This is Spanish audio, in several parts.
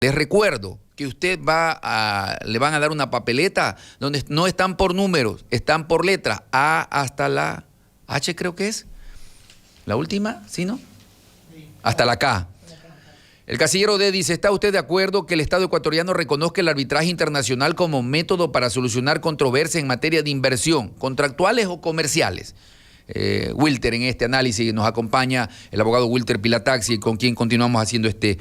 Les recuerdo que usted le van a dar una papeleta donde no están por números, están por letras, A hasta la H, creo que es. ¿La última? ¿Sí, no? Hasta la K. El casillero D dice: ¿está usted de acuerdo que el Estado ecuatoriano reconozca el arbitraje internacional como método para solucionar controversias en materia de inversión, contractuales o comerciales? Wilter, en este análisis nos acompaña el abogado Wilter Pilataxi, con quien continuamos haciendo este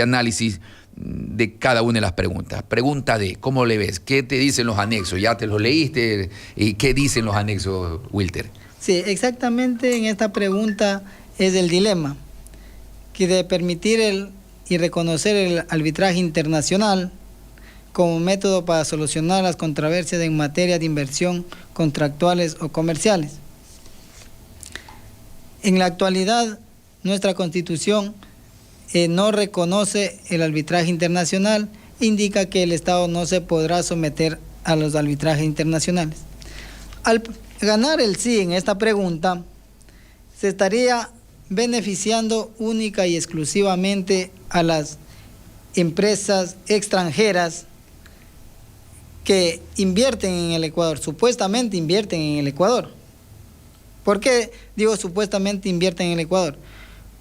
análisis de cada una de las preguntas. Pregunta D, ¿cómo le ves? ¿Qué te dicen los anexos? ¿Ya te los leíste? ¿Y qué dicen los anexos, Wilter? Sí, exactamente en esta pregunta es el dilema, que de permitir y reconocer el arbitraje internacional como método para solucionar las controversias en materia de inversión, contractuales o comerciales. En la actualidad, nuestra Constitución no reconoce el arbitraje internacional, indica que el Estado no se podrá someter a los arbitrajes internacionales. Al ganar el sí en esta pregunta, se estaría beneficiando única y exclusivamente a las empresas extranjeras que invierten en el Ecuador, supuestamente invierten en el Ecuador. ¿Por qué digo supuestamente invierten en el Ecuador?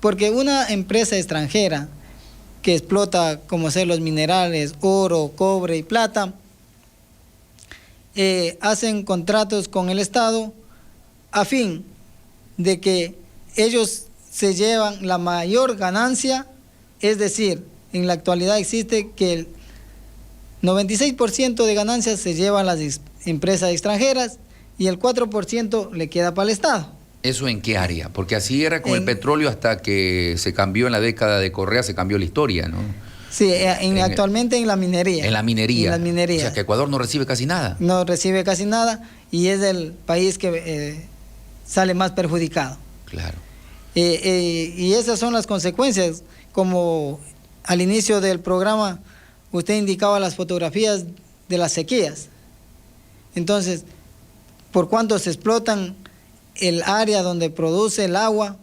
Porque una empresa extranjera que explota, como ser los minerales, oro, cobre y plata, hacen contratos con el Estado a fin de que ellos se llevan la mayor ganancia, es decir, en la actualidad existe que el 96% de ganancias se llevan las empresas extranjeras y el 4% le queda para el Estado. ¿Eso en qué área? Porque así era con el petróleo hasta que se cambió en la década de Correa, se cambió la historia, ¿no? Sí, actualmente en la minería. En la minería. En la minería. O sea, que Ecuador no recibe casi nada. No recibe casi nada y es el país que sale más perjudicado. Claro. Y esas son las consecuencias, como al inicio del programa usted indicaba las fotografías de las sequías. Entonces, por cuánto se explotan el área donde produce el agua,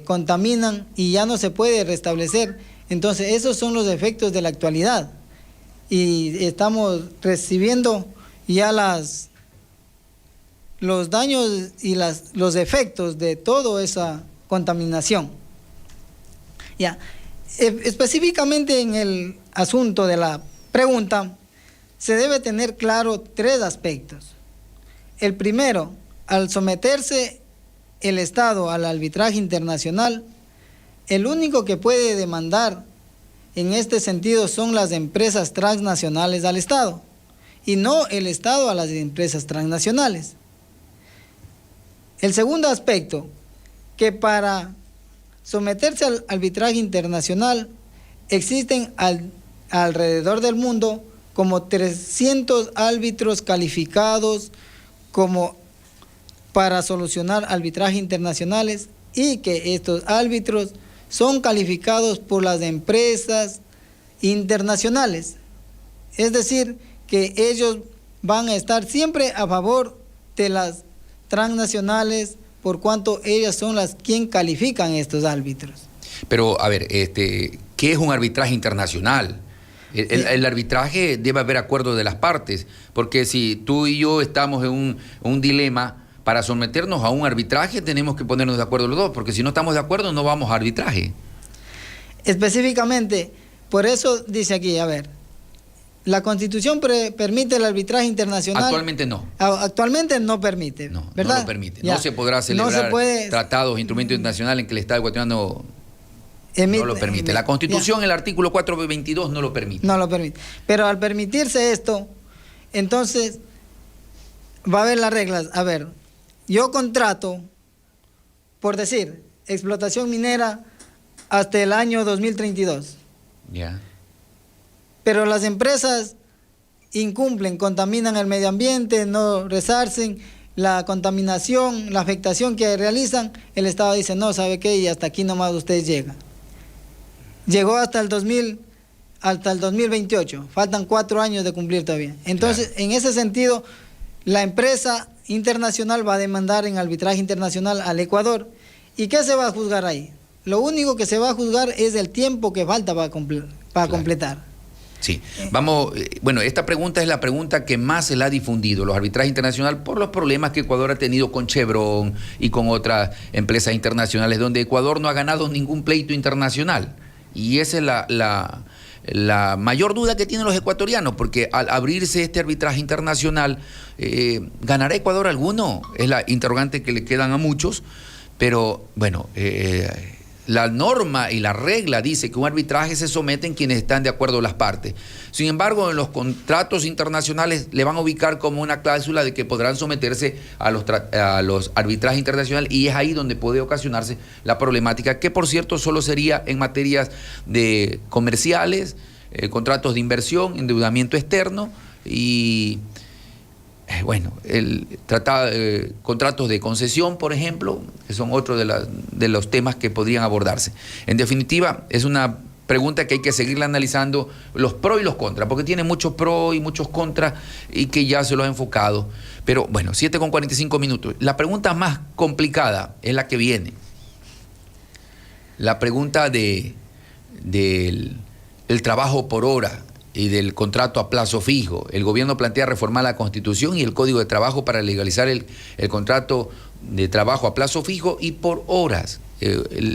contaminan y ya no se puede restablecer. Entonces, esos son los efectos de la actualidad. Y estamos recibiendo ya los daños y los efectos de toda esa contaminación. Ya. Específicamente en el asunto de la pregunta, se debe tener claro tres aspectos. El primero, al someterse el Estado al arbitraje internacional, el único que puede demandar en este sentido son las empresas transnacionales al Estado, y no el Estado a las empresas transnacionales. El segundo aspecto, que para someterse al arbitraje internacional existen alrededor del mundo como 300 árbitros calificados como para solucionar arbitrajes internacionales, y que estos árbitros son calificados por las empresas internacionales. Es decir, que ellos van a estar siempre a favor de las transnacionales, por cuanto ellas son las quien califican estos árbitros. Pero, a ver, ¿qué es un arbitraje internacional? El arbitraje debe haber acuerdo de las partes, porque si tú y yo estamos en un dilema, para someternos a un arbitraje tenemos que ponernos de acuerdo los dos, porque si no estamos de acuerdo no vamos a arbitraje. Específicamente, por eso dice aquí, a ver, la Constitución permite el arbitraje internacional. Actualmente no. Actualmente no permite, no, ¿verdad? No lo permite. Ya. No se podrá celebrar tratados, instrumentos internacionales en que el Estado ecuatoriano no lo permite. La Constitución, el artículo 422, no lo permite. No lo permite. Pero al permitirse esto, entonces va a haber las reglas. A ver, yo contrato, por decir, explotación minera hasta el año 2032. Ya. Pero las empresas incumplen, contaminan el medio ambiente, no resarcen la contaminación, la afectación que realizan. El Estado dice, no, ¿sabe qué? Y hasta aquí nomás ustedes llegan. Llegó hasta el 2028, faltan 4 años de cumplir todavía. Entonces, claro, en ese sentido, la empresa internacional va a demandar en arbitraje internacional al Ecuador. ¿Y qué se va a juzgar ahí? lo único que se va a juzgar es el tiempo que falta para completar. Sí, vamos, bueno, esta pregunta es la pregunta que más se la ha difundido, los arbitrajes internacionales, por los problemas que Ecuador ha tenido con Chevron y con otras empresas internacionales, donde Ecuador no ha ganado ningún pleito internacional. Y esa es la mayor duda que tienen los ecuatorianos, porque al abrirse este arbitraje internacional, ¿ganará Ecuador alguno? Es la interrogante que le quedan a muchos, pero bueno, la norma y la regla dice que un arbitraje se someten quienes están de acuerdo las partes. Sin embargo, en los contratos internacionales le van a ubicar como una cláusula de que podrán someterse a los arbitrajes internacionales, y es ahí donde puede ocasionarse la problemática, que por cierto solo sería en materias de comerciales, contratos de inversión, endeudamiento externo y bueno, contratos de concesión, por ejemplo, que son otros de los temas que podrían abordarse. En definitiva, es una pregunta que hay que seguirla analizando, los pros y los contras, porque tiene muchos pros y muchos contras y que ya se lo ha enfocado. Pero bueno, 7:45 minutos. La pregunta más complicada es la que viene. La pregunta del trabajo por hora y del contrato a plazo fijo. El gobierno plantea reformar la Constitución y el Código de Trabajo para legalizar el contrato de trabajo a plazo fijo y por horas.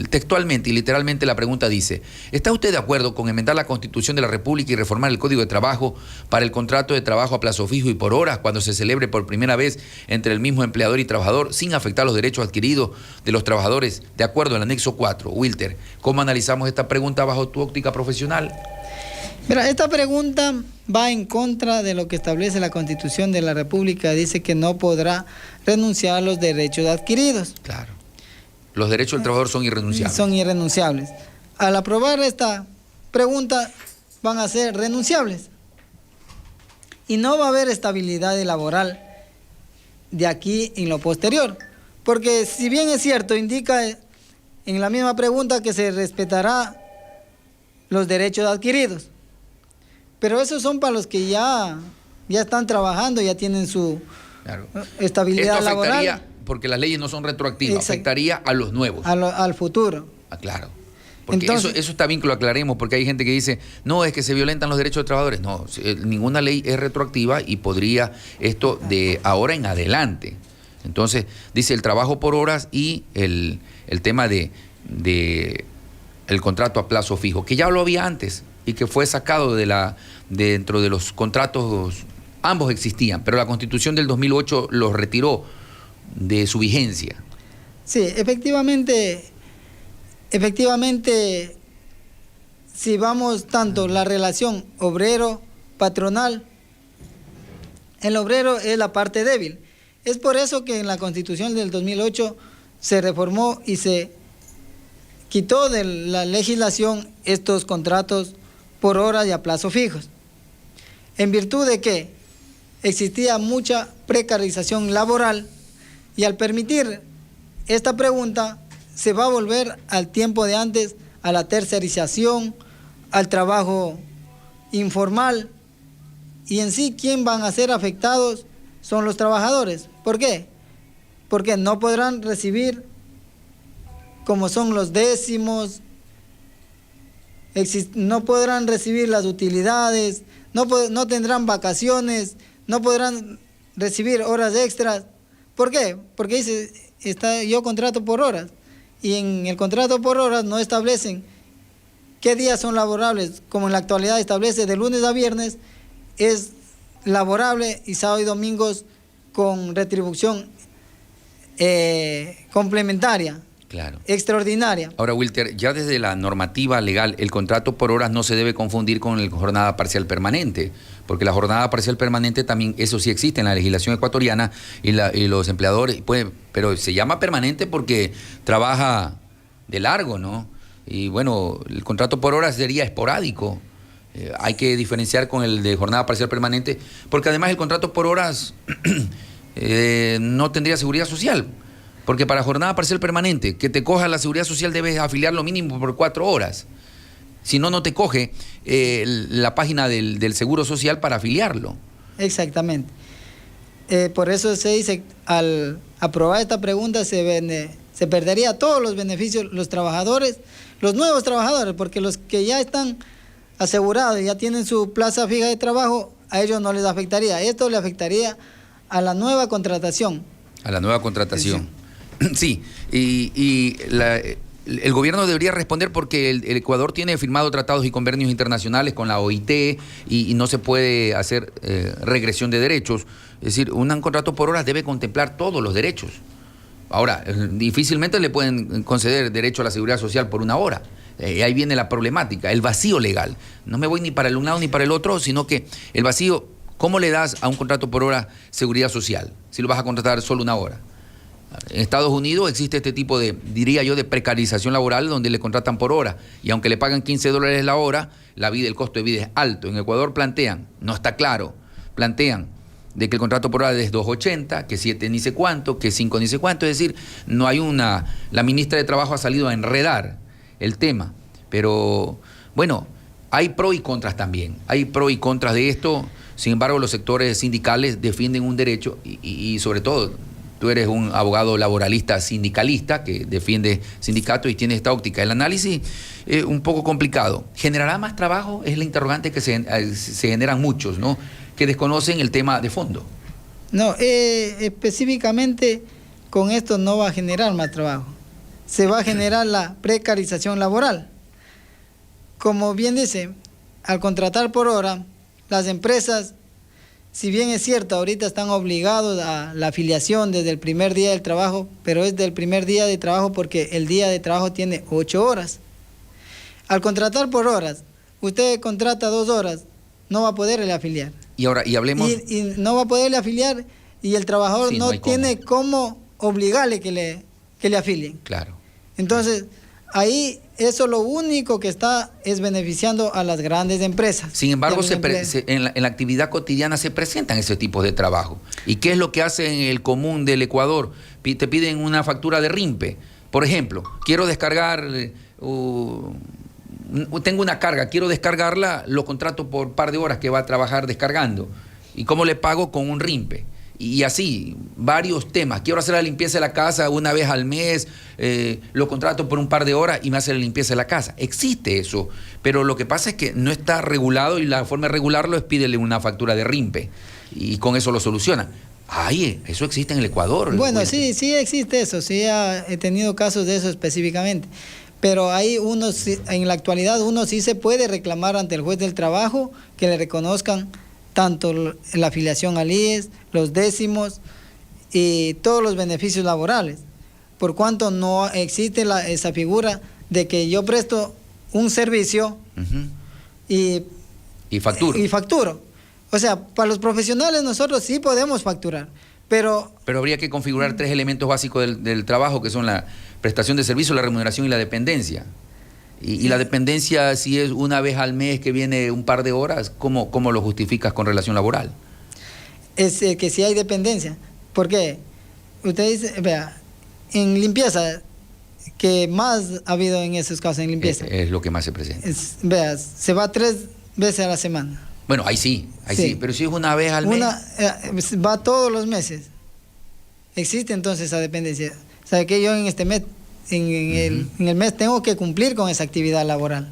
Textualmente y literalmente la pregunta dice: ¿está usted de acuerdo con enmendar la Constitución de la República y reformar el Código de Trabajo para el contrato de trabajo a plazo fijo y por horas cuando se celebre por primera vez entre el mismo empleador y trabajador sin afectar los derechos adquiridos de los trabajadores de acuerdo al anexo 4? Wilter, ¿cómo analizamos esta pregunta bajo tu óptica profesional? Mira, esta pregunta va en contra de lo que establece la Constitución de la República. Dice que no podrá renunciar a los derechos adquiridos. Claro. Los derechos del trabajador son irrenunciables. Son irrenunciables. Al aprobar esta pregunta, van a ser renunciables. Y no va a haber estabilidad laboral de aquí en lo posterior. Porque si bien es cierto, indica en la misma pregunta que se respetará los derechos adquiridos. Pero esos son para los que ya están trabajando, ya tienen su estabilidad laboral. Porque las leyes no son retroactivas, afectaría a los nuevos. Al futuro. Claro. Porque entonces, eso está bien que lo aclaremos, porque hay gente que dice, no, es que se violentan los derechos de trabajadores. No, ninguna ley es retroactiva y podría esto de ahora en adelante. Entonces, dice el trabajo por horas y el tema de el contrato a plazo fijo, que ya lo había antes y que fue sacado dentro de los contratos, ambos existían, pero la Constitución del 2008 los retiró de su vigencia. Sí, efectivamente, si vamos tanto la relación obrero-patronal, el obrero es la parte débil. Es por eso que en la Constitución del 2008 se reformó y se quitó de la legislación estos contratos por horas y a plazo fijos, en virtud de que existía mucha precarización laboral, y al permitir esta pregunta se va a volver al tiempo de antes, a la tercerización, al trabajo informal, y en sí, ¿quién van a ser afectados? Son los trabajadores. ¿Por qué? Porque no podrán recibir como son los décimos, no podrán recibir las utilidades, no tendrán vacaciones, no podrán recibir horas extras. ¿Por qué? Porque dice, yo contrato por horas, y en el contrato por horas no establecen qué días son laborables, como en la actualidad establece de lunes a viernes, es laborable, y sábado y domingos con retribución complementaria. Claro. Extraordinaria. Ahora, Wilter, ya desde la normativa legal, el contrato por horas no se debe confundir con la jornada parcial permanente, porque la jornada parcial permanente también, eso sí existe en la legislación ecuatoriana, y los empleadores, pero se llama permanente porque trabaja de largo, ¿no? Y bueno, el contrato por horas sería esporádico. Hay que diferenciar con el de jornada parcial permanente, porque además el contrato por horas no tendría seguridad social. Porque para jornada parcial permanente, que te coja la seguridad social, debes afiliar lo mínimo por 4 horas. Si no, no te coge la página del Seguro Social para afiliarlo. Exactamente. Por eso se dice, al aprobar esta pregunta, se se perdería todos los beneficios, los trabajadores, los nuevos trabajadores, porque los que ya están asegurados, ya tienen su plaza fija de trabajo, a ellos no les afectaría. Esto le afectaría a la nueva contratación. A la nueva contratación. Sí, el gobierno debería responder porque el Ecuador tiene firmado tratados y convenios internacionales con la OIT y no se puede hacer regresión de derechos. Es decir, un contrato por horas debe contemplar todos los derechos. Ahora, difícilmente le pueden conceder derecho a la seguridad social por una hora. Ahí viene la problemática, el vacío legal. No me voy ni para el un lado ni para el otro, sino que el vacío, ¿cómo le das a un contrato por hora seguridad social si lo vas a contratar solo una hora? En Estados Unidos existe este tipo de, diría yo, de precarización laboral donde le contratan por hora y aunque le pagan $15 la hora, el costo de vida es alto. En Ecuador plantean, no está claro, plantean de que el contrato por hora es 2.80, que 7 ni sé cuánto, que 5 ni sé cuánto, es decir, no hay la ministra de Trabajo ha salido a enredar el tema, pero bueno, hay pros y contras también, hay pros y contras de esto. Sin embargo, los sectores sindicales defienden un derecho y sobre todo, tú eres un abogado laboralista sindicalista que defiende sindicatos y tienes esta óptica. El análisis es un poco complicado. ¿Generará más trabajo? Es la interrogante que se generan muchos, ¿no?, que desconocen el tema de fondo. No, específicamente con esto no va a generar más trabajo. Se va a generar la precarización laboral. Como bien dice, al contratar por hora, las empresas, si bien es cierto, ahorita están obligados a la afiliación desde el primer día del trabajo, pero es del primer día de trabajo porque el día de trabajo tiene 8 horas. Al contratar por horas, usted contrata 2 horas, no va a poderle afiliar. Y ahora, y hablemos... Y no va a poderle afiliar y el trabajador sí, no tiene cómo obligarle que le afilien. Claro. Entonces, ahí eso lo único que está es beneficiando a las grandes empresas. Sin embargo, en la actividad cotidiana se presentan ese tipo de trabajo. ¿Y qué es lo que hace en el común del Ecuador? Te piden una factura de RIMPE. Por ejemplo, quiero descargar, tengo una carga, quiero descargarla, lo contrato por par de horas que va a trabajar descargando. ¿Y cómo le pago? Con un RIMPE. Y así, varios temas. Quiero hacer la limpieza de la casa una vez al mes, lo contrato por un par de horas y me hace la limpieza de la casa. Existe eso, pero lo que pasa es que no está regulado y la forma de regularlo es pídele una factura de RIMPE y con eso lo soluciona. Ay, eso existe en el Ecuador. Bueno, sí existe eso, sí he tenido casos de eso específicamente. Pero hay en la actualidad uno sí se puede reclamar ante el juez del trabajo que le reconozcan tanto la afiliación al IES, los décimos y todos los beneficios laborales, por cuanto no existe esa figura de que yo presto un servicio y facturo. O sea, para los profesionales nosotros sí podemos facturar, pero habría que configurar 3 elementos básicos del trabajo, que son la prestación de servicio, la remuneración y la dependencia. Y la dependencia, si es una vez al mes que viene un par de horas, ¿cómo lo justificas con relación laboral? Es que sí hay dependencia. ¿Por qué? Usted dice, vea, en limpieza, que más ha habido en esos casos en limpieza. Es lo que más se presenta. Vea, se va 3 veces a la semana. Bueno, ahí sí, pero si es una vez al mes. Va todos los meses. Existe entonces esa dependencia. ¿Sabe qué? Yo en este mes, en el mes tengo que cumplir con esa actividad laboral.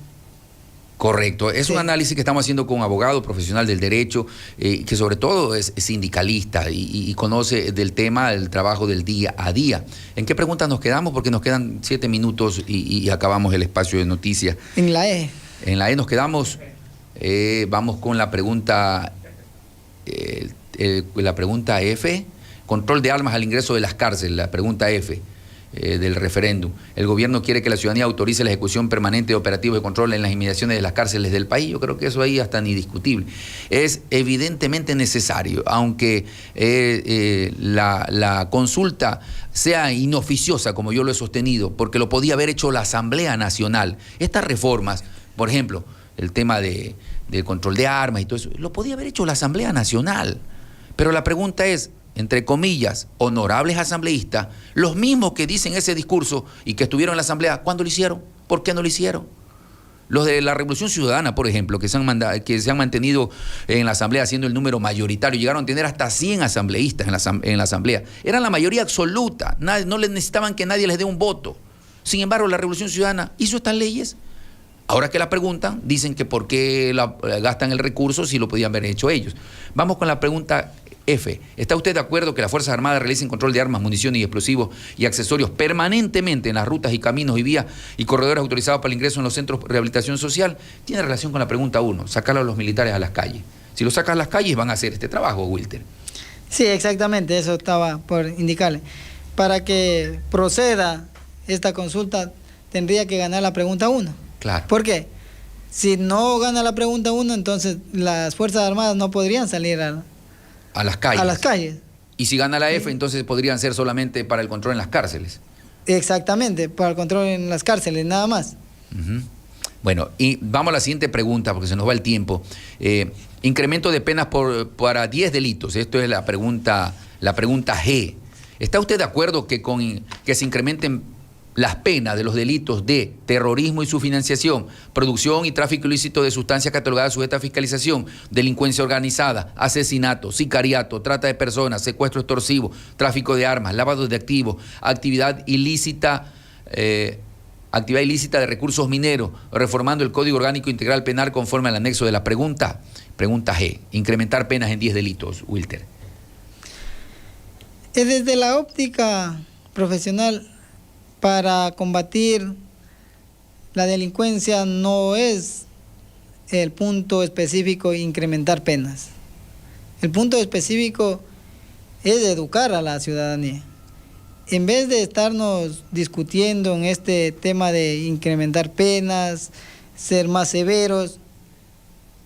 Correcto, es un análisis que estamos haciendo con un abogado profesional del derecho, que sobre todo es sindicalista y conoce del tema del trabajo del día a día. ¿En qué preguntas nos quedamos? Porque nos quedan 7 minutos y acabamos el espacio de noticias. En la E. En la E nos quedamos, vamos con la pregunta, la pregunta F, control de armas al ingreso de las cárceles, la pregunta F. Del referéndum. El gobierno quiere que la ciudadanía autorice la ejecución permanente de operativos de control en las inmediaciones de las cárceles del país. Yo creo que eso ahí hasta ni discutible. Es evidentemente necesario, aunque la consulta sea inoficiosa, como yo lo he sostenido, porque lo podía haber hecho la Asamblea Nacional. Estas reformas, por ejemplo, el tema del control de armas y todo eso, lo podía haber hecho la Asamblea Nacional. Pero la pregunta es, entre comillas, honorables asambleístas, los mismos que dicen ese discurso y que estuvieron en la asamblea, ¿cuándo lo hicieron? ¿Por qué no lo hicieron? Los de la Revolución Ciudadana, por ejemplo, que se han mantenido en la Asamblea siendo el número mayoritario, llegaron a tener hasta 100 asambleístas en la Asamblea. Eran la mayoría absoluta, no les necesitaban que nadie les dé un voto. Sin embargo, la Revolución Ciudadana hizo estas leyes. Ahora que la preguntan, dicen que por qué gastan el recurso si lo podían haber hecho ellos. Vamos con la pregunta F. ¿Está usted de acuerdo que las Fuerzas Armadas realicen control de armas, municiones y explosivos y accesorios permanentemente en las rutas y caminos y vías y corredores autorizados para el ingreso en los centros de rehabilitación social? Tiene relación con la pregunta 1, sacar a los militares a las calles. Si los sacas a las calles van a hacer este trabajo, Wilter. Sí, exactamente, eso estaba por indicarle. Para que proceda esta consulta, tendría que ganar la pregunta 1. Claro. ¿Por qué? Si no gana la pregunta 1, entonces las Fuerzas Armadas no podrían salir a las calles. A las calles. Y si gana la F, Sí. entonces podrían ser solamente para el control en las cárceles. Exactamente, para el control en las cárceles, nada más. Uh-huh. Bueno, y vamos a la siguiente pregunta, porque se nos va el tiempo. Incremento de penas para 10 delitos. Esto es la pregunta G. ¿Está usted de acuerdo que se incrementen las penas de los delitos de terrorismo y su financiación, producción y tráfico ilícito de sustancias catalogadas sujetas a fiscalización, delincuencia organizada, asesinato, sicariato, trata de personas, secuestro extorsivo, tráfico de armas, lavado de activos, actividad ilícita de recursos mineros, reformando el Código Orgánico Integral Penal conforme al anexo de la pregunta? Pregunta G. Incrementar penas en 10 delitos, Wilter. Desde la óptica profesional, para combatir la delincuencia no es el punto específico incrementar penas. El punto específico es educar a la ciudadanía. En vez de estarnos discutiendo en este tema de incrementar penas, ser más severos,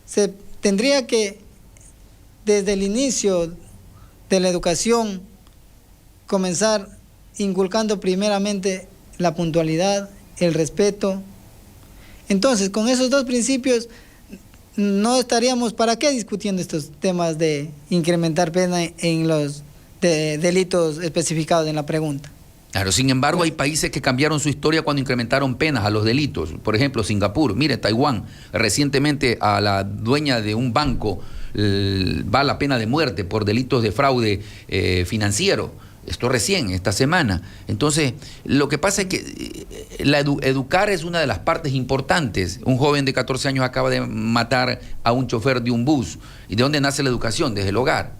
se tendría que, desde el inicio de la educación, comenzar inculcando primeramente la puntualidad, el respeto. Entonces, con esos dos principios, no estaríamos para qué discutiendo estos temas de incrementar pena en los delitos especificados en la pregunta. Claro, sin embargo, hay países que cambiaron su historia cuando incrementaron penas a los delitos. Por ejemplo, Singapur, mire, Taiwán, recientemente a la dueña de un banco va la pena de muerte por delitos de fraude financiero. Esto recién, esta semana. Entonces, lo que pasa es que educar es una de las partes importantes. Un joven de 14 años acaba de matar a un chofer de un bus. ¿Y de dónde nace la educación? Desde el hogar.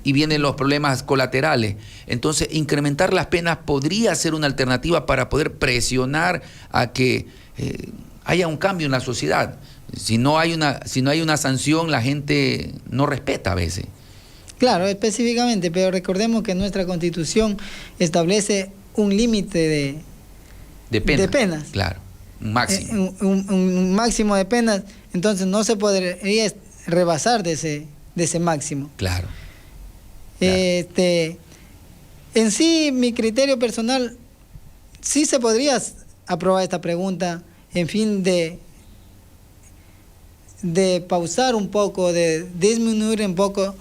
Y vienen los problemas colaterales. Entonces, incrementar las penas podría ser una alternativa para poder presionar a que haya un cambio en la sociedad. Si no hay una sanción, la gente no respeta a veces. Claro, específicamente, pero recordemos que nuestra Constitución establece un límite de penas. Claro, un máximo. Un máximo de penas, entonces no se podría rebasar de ese máximo. Claro. En sí, mi criterio personal, sí se podría aprobar esta pregunta en fin de pausar un poco, de disminuir un poco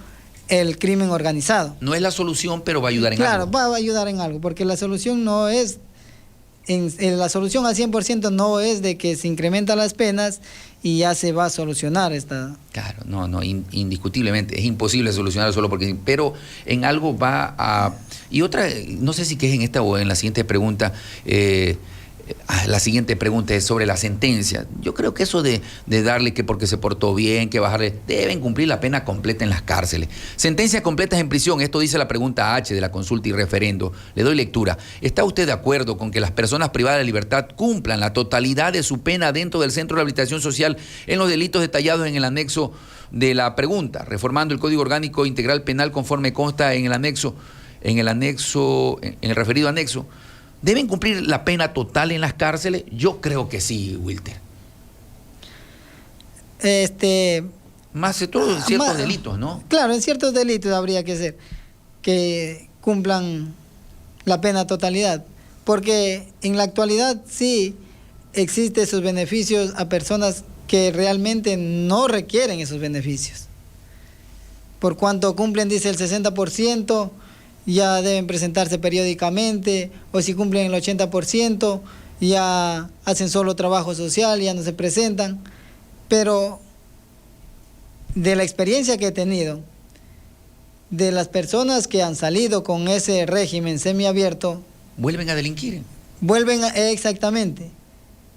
el crimen organizado. No es la solución, pero va a ayudar en algo. Claro, va a ayudar en algo, porque la solución no es, la solución al 100% no es de que se incrementan las penas y ya se va a solucionar esta... Claro, no, indiscutiblemente, es imposible solucionar solo porque... Pero en algo va a... Y otra, no sé si que es en esta o en la siguiente pregunta... La siguiente pregunta es sobre la sentencia. Yo creo que eso de darle que porque se portó bien, que bajarle, deben cumplir la pena completa en las cárceles. Sentencias completas en prisión, esto dice la pregunta H de la consulta y referendo. Le doy lectura. ¿Está usted de acuerdo con que las personas privadas de libertad cumplan la totalidad de su pena dentro del Centro de Rehabilitación Social en los delitos detallados en el anexo de la pregunta, reformando el Código Orgánico Integral Penal conforme consta en el referido anexo? ¿Deben cumplir la pena total en las cárceles? Yo creo que sí, Wilter. Más de todo en ciertos delitos, ¿no? Claro, en ciertos delitos habría que ser que cumplan la pena totalidad, porque en la actualidad sí existen esos beneficios a personas que realmente no requieren esos beneficios. Por cuanto cumplen, dice, el 60%, ya deben presentarse periódicamente, o si cumplen el 80%, ya hacen solo trabajo social, ya no se presentan, pero de la experiencia que he tenido, de las personas que han salido con ese régimen semiabierto, ¿vuelven a delinquir? Exactamente.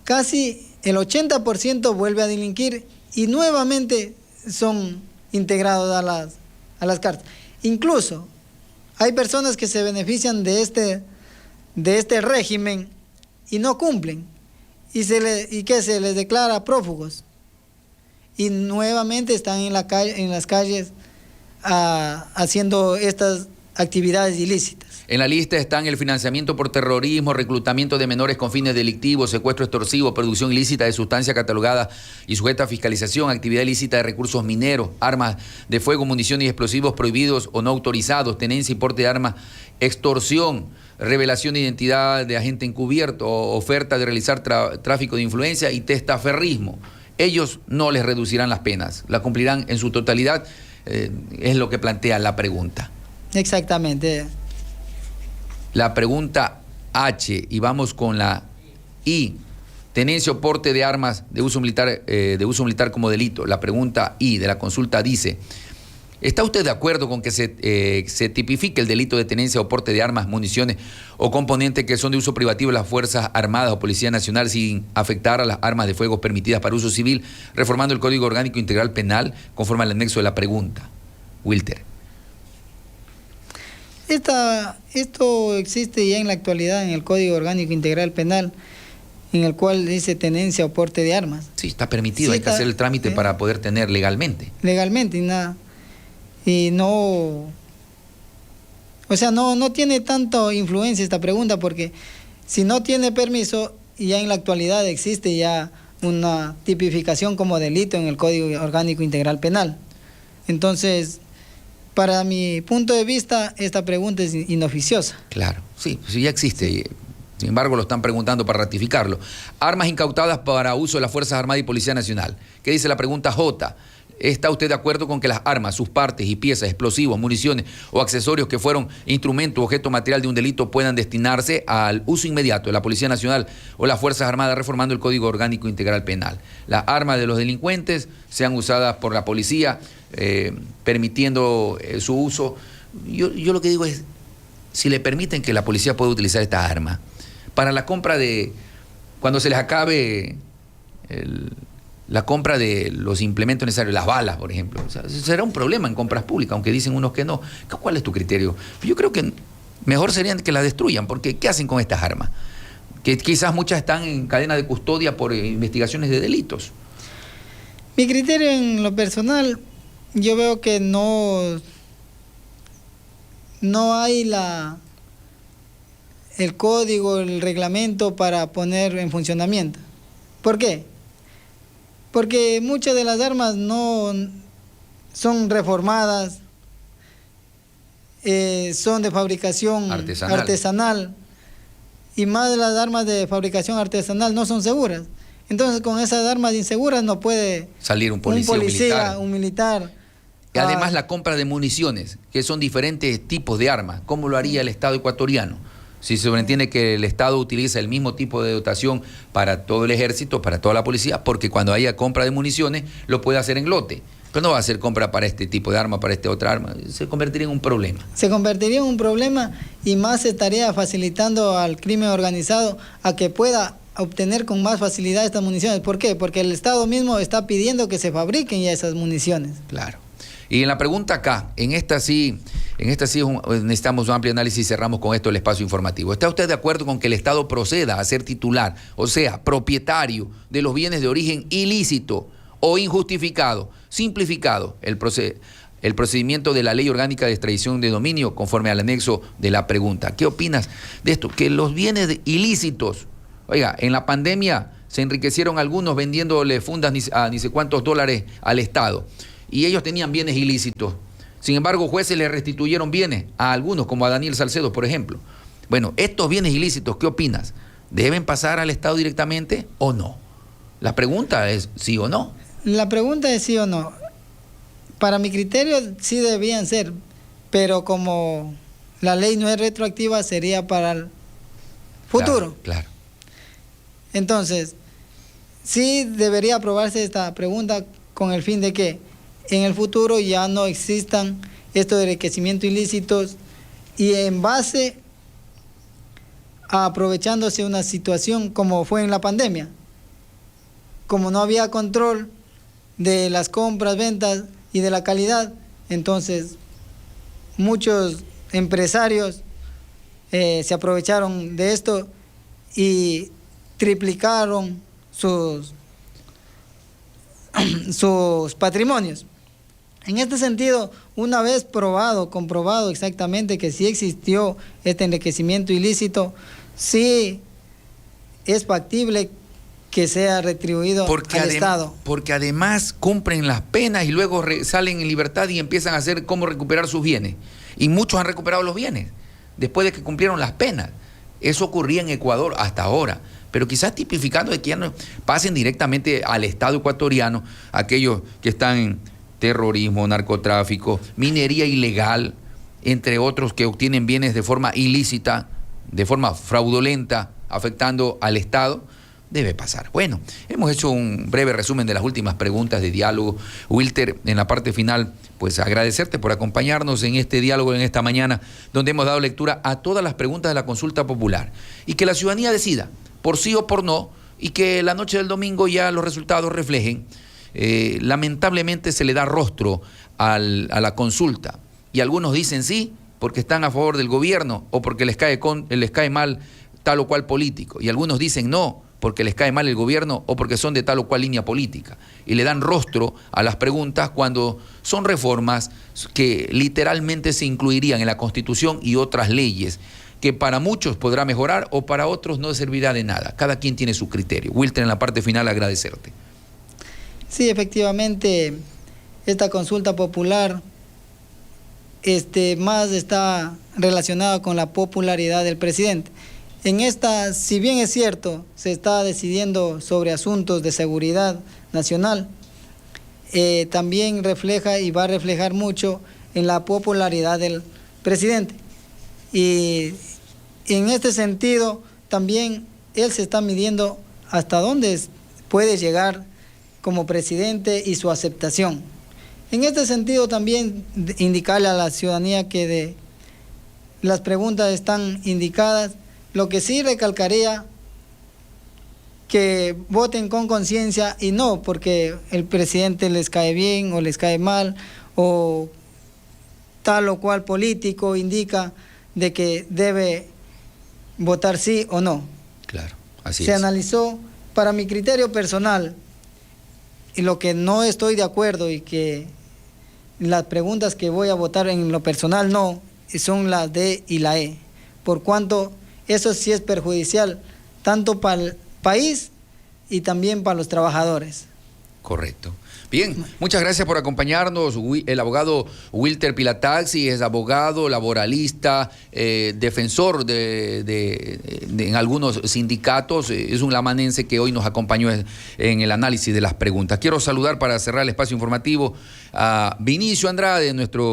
Casi el 80% vuelve a delinquir y nuevamente son integrados a las cárceles. Incluso hay personas que se benefician de este régimen y no cumplen y que se les declara prófugos y nuevamente están en las calles haciendo estas actividades ilícitas. En la lista están el financiamiento por terrorismo, reclutamiento de menores con fines delictivos, secuestro extorsivo, producción ilícita de sustancia catalogada y sujeta a fiscalización, actividad ilícita de recursos mineros, armas de fuego, municiones y explosivos prohibidos o no autorizados, tenencia y porte de armas, extorsión, revelación de identidad de agente encubierto, oferta de realizar tráfico de influencia y testaferrismo. Ellos no les reducirán las penas, la cumplirán en su totalidad, es lo que plantea la pregunta. Exactamente. La pregunta H, y vamos con la I. Tenencia o porte de armas de uso militar como delito. La pregunta I de la consulta dice: ¿está usted de acuerdo con que se tipifique el delito de tenencia o porte de armas, municiones o componentes que son de uso privativo de las Fuerzas Armadas o Policía Nacional sin afectar a las armas de fuego permitidas para uso civil, reformando el Código Orgánico Integral Penal conforme al anexo de la pregunta? Wilter. Esto existe ya en la actualidad en el Código Orgánico Integral Penal, en el cual dice tenencia o porte de armas. Sí, está permitido, sí, hay que hacer el trámite para poder tener legalmente. Legalmente, y nada. Y no... O sea, no tiene tanta influencia esta pregunta, porque si no tiene permiso, ya en la actualidad existe ya una tipificación como delito en el Código Orgánico Integral Penal. Entonces, para mi punto de vista, esta pregunta es inoficiosa. Claro, sí, ya existe. Sin embargo, lo están preguntando para ratificarlo. Armas incautadas para uso de las Fuerzas Armadas y Policía Nacional. ¿Qué dice la pregunta J? ¿Está usted de acuerdo con que las armas, sus partes y piezas, explosivos, municiones o accesorios que fueron instrumento o objeto material de un delito puedan destinarse al uso inmediato de la Policía Nacional o las Fuerzas Armadas, reformando el Código Orgánico Integral Penal? Las armas de los delincuentes sean usadas por la policía, permitiendo su uso. Yo lo que digo es, si le permiten que la policía pueda utilizar esta arma para la compra de, cuando se les acabe la compra de los implementos necesarios, las balas, por ejemplo. O sea, será un problema en compras públicas, aunque dicen unos que no. ¿Cuál es tu criterio? Yo creo que mejor sería que las destruyan, porque ¿qué hacen con estas armas? Que quizás muchas están en cadena de custodia por investigaciones de delitos. Mi criterio en lo personal, yo veo que no hay el código, el reglamento para poner en funcionamiento. ¿Por qué? Porque muchas de las armas no son reformadas, son de fabricación artesanal, y más de las armas de fabricación artesanal no son seguras. Entonces, con esas armas inseguras no puede salir un policía, un militar. Y además la compra de municiones, que son diferentes tipos de armas. ¿Cómo lo haría el Estado ecuatoriano? Si se sobreentiende que el Estado utiliza el mismo tipo de dotación para todo el ejército, para toda la policía, porque cuando haya compra de municiones lo puede hacer en lote. Pero no va a hacer compra para este tipo de arma, para esta otra arma. Se convertiría en un problema. Se convertiría en un problema, y más se estaría facilitando al crimen organizado a que pueda obtener con más facilidad estas municiones. ¿Por qué? Porque el Estado mismo está pidiendo que se fabriquen ya esas municiones. Claro. Y en la pregunta acá, en esta sí necesitamos un amplio análisis y cerramos con esto el espacio informativo. ¿Está usted de acuerdo con que el Estado proceda a ser titular, o sea, propietario de los bienes de origen ilícito o injustificado, simplificado el procedimiento de la Ley Orgánica de Extradición de Dominio conforme al anexo de la pregunta? ¿Qué opinas de esto? Que los bienes ilícitos, oiga, en la pandemia se enriquecieron algunos vendiéndole fundas a ni sé cuántos dólares al Estado, y ellos tenían bienes ilícitos. Sin embargo, jueces le restituyeron bienes a algunos, como a Daniel Salcedo, por ejemplo. Bueno, estos bienes ilícitos, ¿qué opinas? ¿Deben pasar al Estado directamente o no? La pregunta es sí o no. La pregunta es sí o no. Para mi criterio, sí debían ser, pero como la ley no es retroactiva, sería para el futuro. Claro. Entonces, sí debería aprobarse esta pregunta con el fin de que en el futuro ya no existan estos enriquecimientos ilícitos y en base a aprovechándose una situación como fue en la pandemia. Como no había control de las compras, ventas y de la calidad, entonces muchos empresarios se aprovecharon de esto y triplicaron sus patrimonios. En este sentido, una vez comprobado exactamente que sí existió este enriquecimiento ilícito, sí es factible que sea retribuido al Estado. Porque además cumplen las penas y luego salen en libertad y empiezan a hacer cómo recuperar sus bienes. Y muchos han recuperado los bienes después de que cumplieron las penas. Eso ocurría en Ecuador hasta ahora. Pero quizás tipificando de que ya no pasen directamente al Estado ecuatoriano aquellos que están en terrorismo, narcotráfico, minería ilegal, entre otros que obtienen bienes de forma ilícita, de forma fraudulenta, afectando al Estado, debe pasar. Bueno, hemos hecho un breve resumen de las últimas preguntas de diálogo. Wilter, en la parte final, pues agradecerte por acompañarnos en este diálogo en esta mañana, donde hemos dado lectura a todas las preguntas de la consulta popular y que la ciudadanía decida por sí o por no, y que la noche del domingo ya los resultados reflejen. Lamentablemente se le da rostro a la consulta y algunos dicen sí porque están a favor del gobierno o porque les cae mal tal o cual político, y algunos dicen no porque les cae mal el gobierno o porque son de tal o cual línea política, y le dan rostro a las preguntas cuando son reformas que literalmente se incluirían en la Constitución y otras leyes que para muchos podrá mejorar o para otros no servirá de nada. Cada quien tiene su criterio. Wilter, en la parte final, agradecerte. Sí, efectivamente, esta consulta popular más está relacionada con la popularidad del presidente. En esta, si bien es cierto, se está decidiendo sobre asuntos de seguridad nacional, también refleja y va a reflejar mucho en la popularidad del presidente. Y en este sentido, también él se está midiendo hasta dónde puede llegar como presidente y su aceptación. En este sentido, también indicarle a la ciudadanía que las preguntas están indicadas. Lo que sí recalcaría, que voten con conciencia y no porque el presidente les cae bien o les cae mal o tal o cual político indica de que debe votar sí o no. Claro, así Se es. analizó, para mi criterio personal, y lo que no estoy de acuerdo y que las preguntas que voy a votar en lo personal no, son la D y la E, por cuanto eso sí es perjudicial tanto para el país y también para los trabajadores. Correcto. Bien, muchas gracias por acompañarnos. El abogado Wilter Pilataxi es abogado, laboralista, defensor en algunos sindicatos. Es un lamanense que hoy nos acompañó en el análisis de las preguntas. Quiero saludar para cerrar el espacio informativo a Vinicio Andrade, nuestro